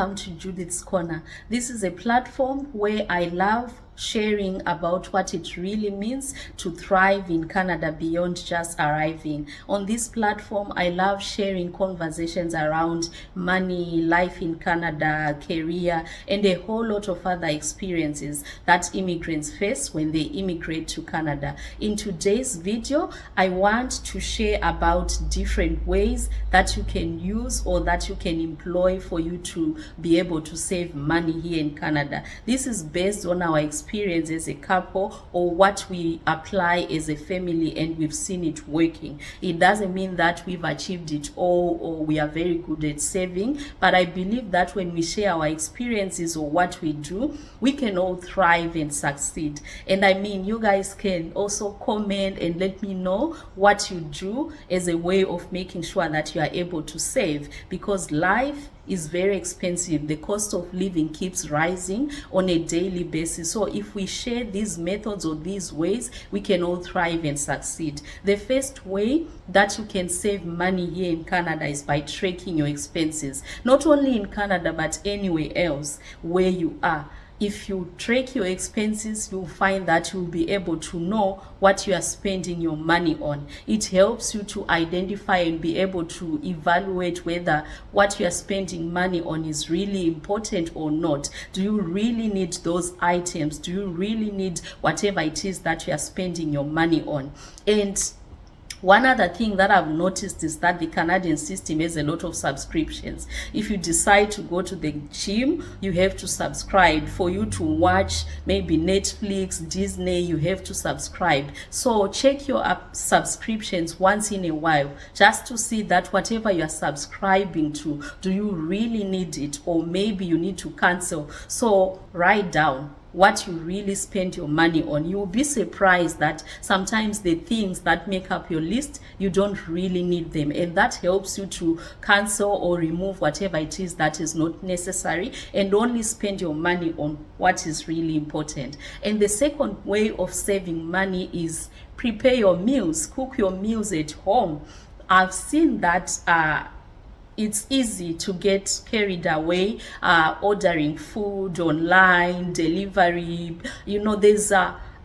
welcome to Judith's Corner. This is a platform where I love sharing about what it really means to thrive in Canada beyond just arriving. On this platform, I love sharing conversations around money, life in Canada, career, and a whole lot of other experiences that immigrants face when they immigrate to Canada. In today's video, I want to share about different ways that you can use or that you can employ for you to be able to save money here in Canada. This is based on our experience as a couple or what we apply as a family, and we've seen it working. It doesn't mean that we've achieved it all or we are very good at saving, but I believe that when we share our experiences or what we do, we can all thrive and succeed. And I mean, you guys can also comment and let me know what you do as a way of making sure that you are able to save, because life is very expensive. The cost of living keeps rising on a daily basis. So if we share these methods or these ways, we can all thrive and succeed. The first way that you can save money here in Canada is by tracking your expenses, not only in Canada but anywhere else where you are. If you track your expenses, you'll find that you'll be able to know what you are spending your money on. It helps you to identify and be able to evaluate whether what you are spending money on is really important or not. Do you really need those items? Do you really need whatever it is that you are spending your money on? And one other thing that I've noticed is that the Canadian system has a lot of subscriptions. If you decide to go to the gym, you have to subscribe. For you to watch maybe Netflix, Disney, you have to subscribe. So check your subscriptions once in a while just to see that whatever you are subscribing to, do you really need it, or maybe you need to cancel. So write down what you really spend your money on. You'll be surprised that sometimes the things that make up your list, you don't really need them, and that helps you to cancel or remove whatever it is that is not necessary and only spend your money on what is really important. And the second way of saving money is prepare your meals, cook your meals at home. I've seen that it's easy to get carried away ordering food online, delivery. You know, there's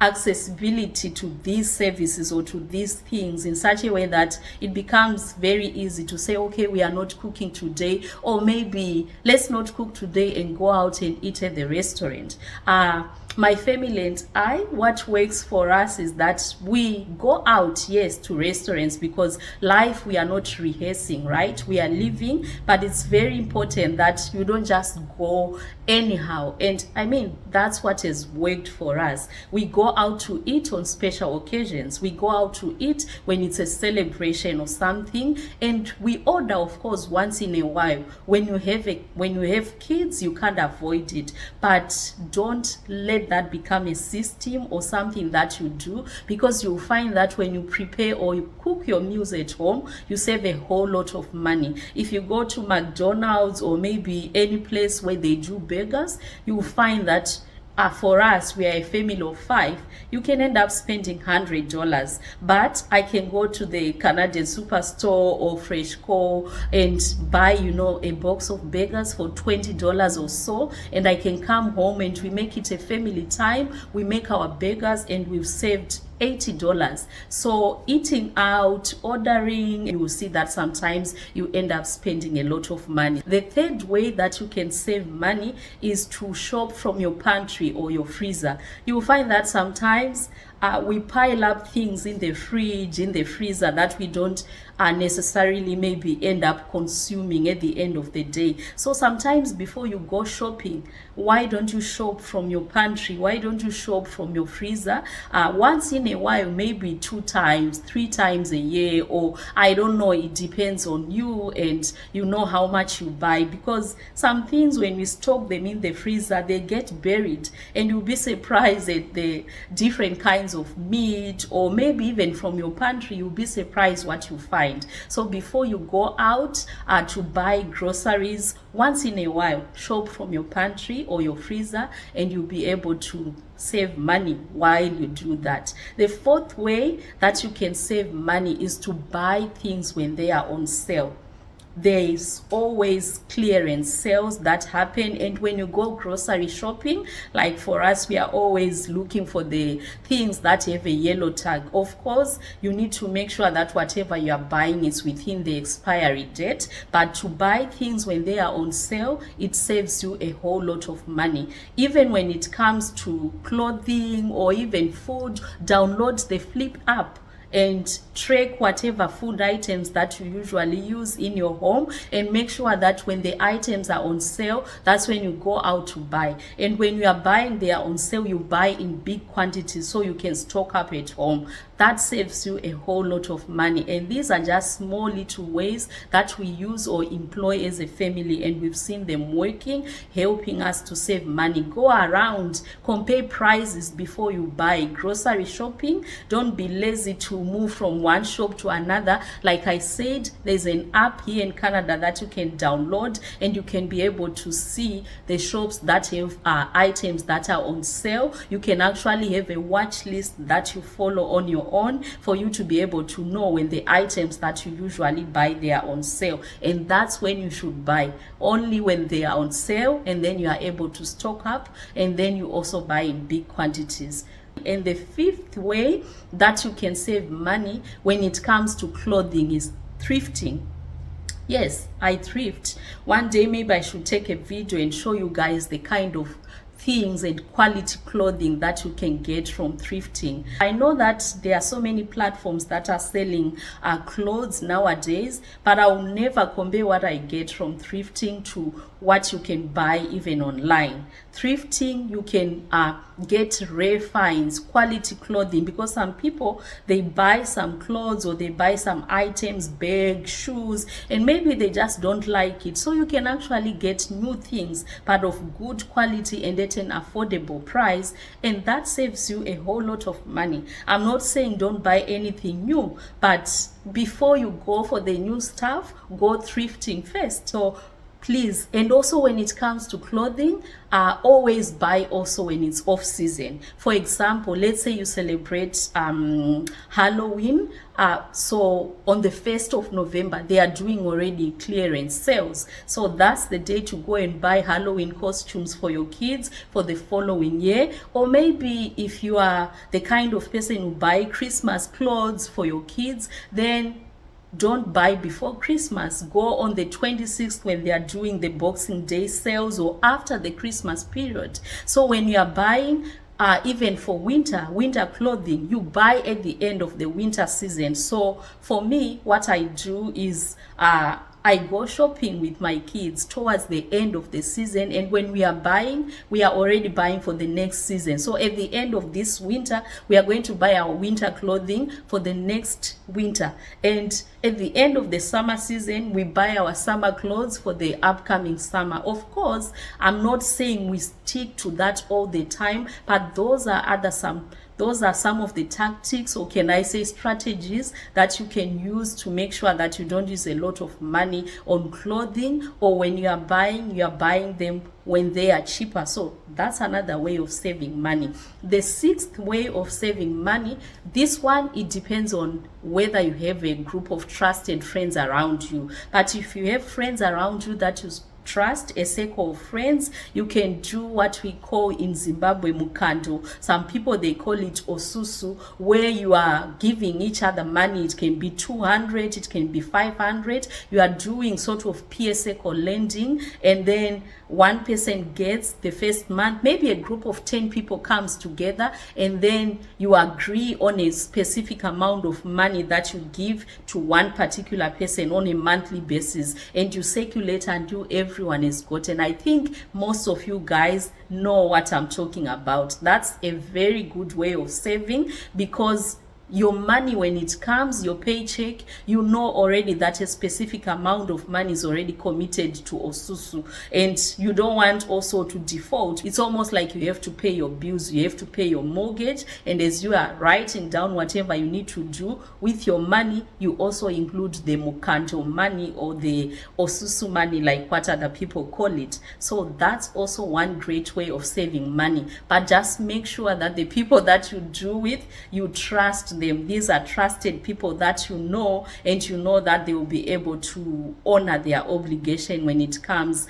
accessibility to these services or to these things in such a way that it becomes very easy to say, okay, we are not cooking today, or maybe let's not cook today and go out and eat at the restaurant. My family and I, what works for us is that we go out, yes, to restaurants, because life, we are not rehearsing, right? We are living, but it's very important that you don't just go anyhow. And I mean, that's what has worked for us. We go out to eat on special occasions. We go out to eat when it's a celebration or something, and we order, of course, once in a while. When you have kids, you can't avoid it, but don't let that become a system or something that you do, because you'll find that when you prepare or you cook your meals at home, you save a whole lot of money. If you go to McDonald's or maybe any place where they do burgers, you'll find that for us, we are a family of 5, you can end up spending $100, but I can go to the Canadian Superstore or Freshco and buy, you know, a box of burgers for $20 or so, and I can come home and we make it a family time. We make our burgers and we've saved $80. So eating out, ordering, you will see that sometimes you end up spending a lot of money. The third way that you can save money is to shop from your pantry or your freezer. You will find that sometimes we pile up things in the fridge, in the freezer, that we don't necessarily maybe end up consuming at the end of the day. So sometimes before you go shopping, why don't you shop from your pantry? Why don't you shop from your freezer? Once in a while, maybe 2 times, 3 times a year, or I don't know, it depends on you and you know how much you buy, because some things, when we stock them in the freezer, they get buried, and you'll be surprised at the different kinds of meat, or maybe even from your pantry, you'll be surprised what you find. So before you go out to buy groceries, once in a while, shop from your pantry or your freezer, and you'll be able to save money while you do that. The fourth way that you can save money is to buy things when they are on sale. there's always clearance sales that happen. And when you go grocery shopping, like for us, we are always looking for the things that have a yellow tag. Of course, you need to make sure that whatever you are buying is within the expiry date, but to buy things when they are on sale, it saves you a whole lot of money. Even when it comes to clothing or even food, download the Flip app and track whatever food items that you usually use in your home, and make sure that when the items are on sale, that's when you go out to buy. And when you are buying, they are on sale, you buy in big quantities so you can stock up at home. That saves you a whole lot of money. And these are just small little ways that we use or employ as a family, and we've seen them working, helping us to save money. Go around, compare prices before you buy. Grocery shopping, don't be lazy to move from one shop to another. Like I said, there's an app here in Canada that you can download, and you can be able to see the shops that have items that are on sale. You can actually have a watch list that you follow on your own for you to be able to know when the items that you usually buy, they are on sale. And that's when you should buy, only when they are on sale, and then you are able to stock up, and then you also buy in big quantities. And the fifth way that you can save money when it comes to clothing is thrifting. Yes, I thrift. One day maybe I should take a video and show you guys the kind of things and quality clothing that you can get from thrifting. I know that there are so many platforms that are selling clothes nowadays, but I will never compare what I get from thrifting to what you can buy even online. Thrifting, you can get rare finds, quality clothing, because some people, they buy some clothes or they buy some items, bags, shoes, and maybe they just don't like it. So you can actually get new things, but of good quality and at an affordable price, and that saves you a whole lot of money. I'm not saying don't buy anything new, but before you go for the new stuff, go thrifting first. So please. And also when it comes to clothing, always buy also when it's off season. For example, let's say you celebrate Halloween, so on the 1st of November they are doing already clearance sales, so that's the day to go and buy Halloween costumes for your kids for the following year. Or maybe if you are the kind of person who buy Christmas clothes for your kids, then don't buy before Christmas. Go on the 26th when they are doing the Boxing Day sales, or after the Christmas period. So when you are buying even for winter clothing, you buy at the end of the winter season. So for me, what I do is I go shopping with my kids towards the end of the season, and when we are buying, we are already buying for the next season. So at the end of this winter, we are going to buy our winter clothing for the next winter, and at the end of the summer season, we buy our summer clothes for the upcoming summer. Of course, I'm not saying we stick to that all the time, but those are some of the tactics, or can I say strategies, that you can use to make sure that you don't use a lot of money on clothing, or when you are buying them when they are cheaper. So that's another way of saving money. The sixth way of saving money, this one, it depends on whether you have a group of trusted friends around you. But if you have friends around you that you trust, a circle of friends, you can do what we call in Zimbabwe mukando. Some people, they call it osusu, where you are giving each other money. It can be 200, it can be 500. You are doing sort of peer circle lending, and then one person gets the first month. Maybe a group of 10 people comes together, and then you agree on a specific amount of money that you give to one particular person on a monthly basis, and you circulate until everyone is gotten. I think most of you guys know what I'm talking about. That's a very good way of saving, because your money, when it comes, your paycheck, you know already that a specific amount of money is already committed to osusu, and you don't want also to default. It's almost like you have to pay your bills, you have to pay your mortgage, and as you are writing down whatever you need to do with your money, you also include the mukanto money, or the osusu money, like what other people call it. So that's also one great way of saving money. But just make sure that the people that you do with, you trust trust them. These are trusted people that you know, and you know that they will be able to honor their obligation when it comes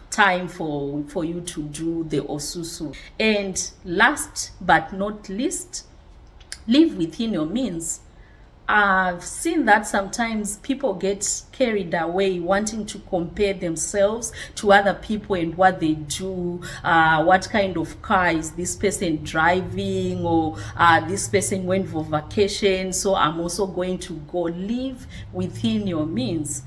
time for you to do the osusu. And last but not least, live within your means. I've seen that sometimes people get carried away wanting to compare themselves to other people and what they do. What kind of car is this person driving, or this person went for vacation, so I'm also going to go. Live within your means.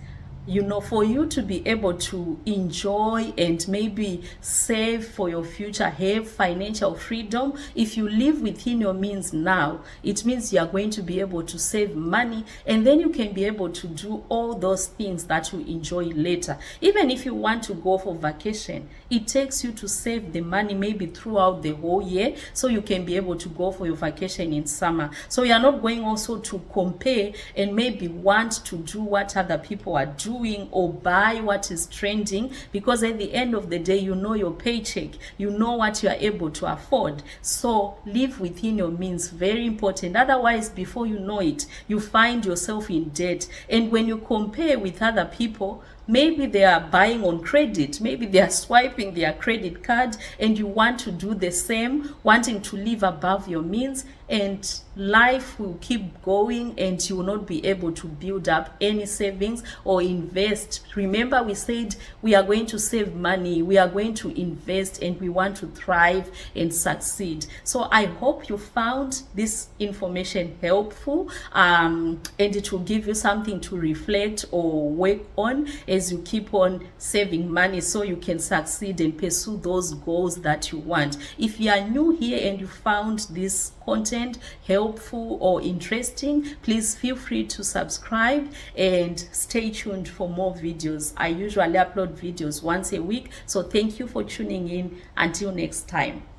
You know, for you to be able to enjoy and maybe save for your future, have financial freedom, if you live within your means now, it means you are going to be able to save money, and then you can be able to do all those things that you enjoy later. Even if you want to go for vacation, it takes you to save the money maybe throughout the whole year, so you can be able to go for your vacation in summer. So you are not going also to compare and maybe want to do what other people are doing, or buy what is trending, because at the end of the day, you know your paycheck, you know what you are able to afford. So live within your means, very important. Otherwise, before you know it, you find yourself in debt. And when you compare with other people, maybe they are buying on credit, maybe they are swiping their credit card, and you want to do the same, wanting to live above your means, and life will keep going, and you will not be able to build up any savings or invest. Remember, we said we are going to save money, we are going to invest, and we want to thrive and succeed. So I hope you found this information helpful, and it will give you something to reflect or work on as you keep on saving money, so you can succeed and pursue those goals that you want. If you are new here and you found this content helpful or interesting, please feel free to subscribe and stay tuned for more videos. I usually upload videos once a week, so thank you for tuning in. Until next time.